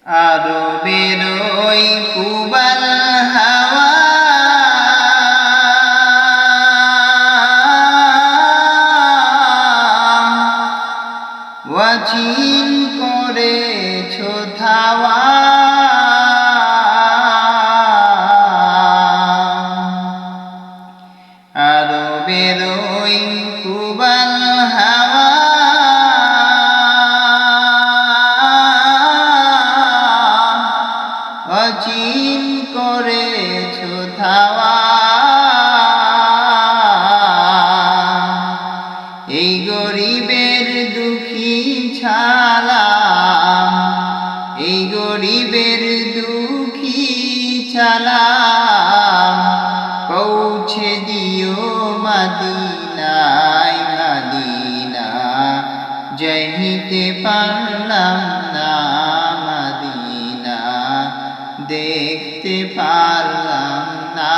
আরো বেরোই কুবাল হাওয়া ওয়াচিন করেছ ধাওয়া আরো বেরোই কুবাল হাওয়া অচিন করেছ ধাওয়া এই গরিবের দুঃখী ছালা এই গরিবের দুঃখী ছালা পৌঁছে দিও মদিনায় মদিনা যাইতে পারলাম না মদিনা দেখতে পারলাম না।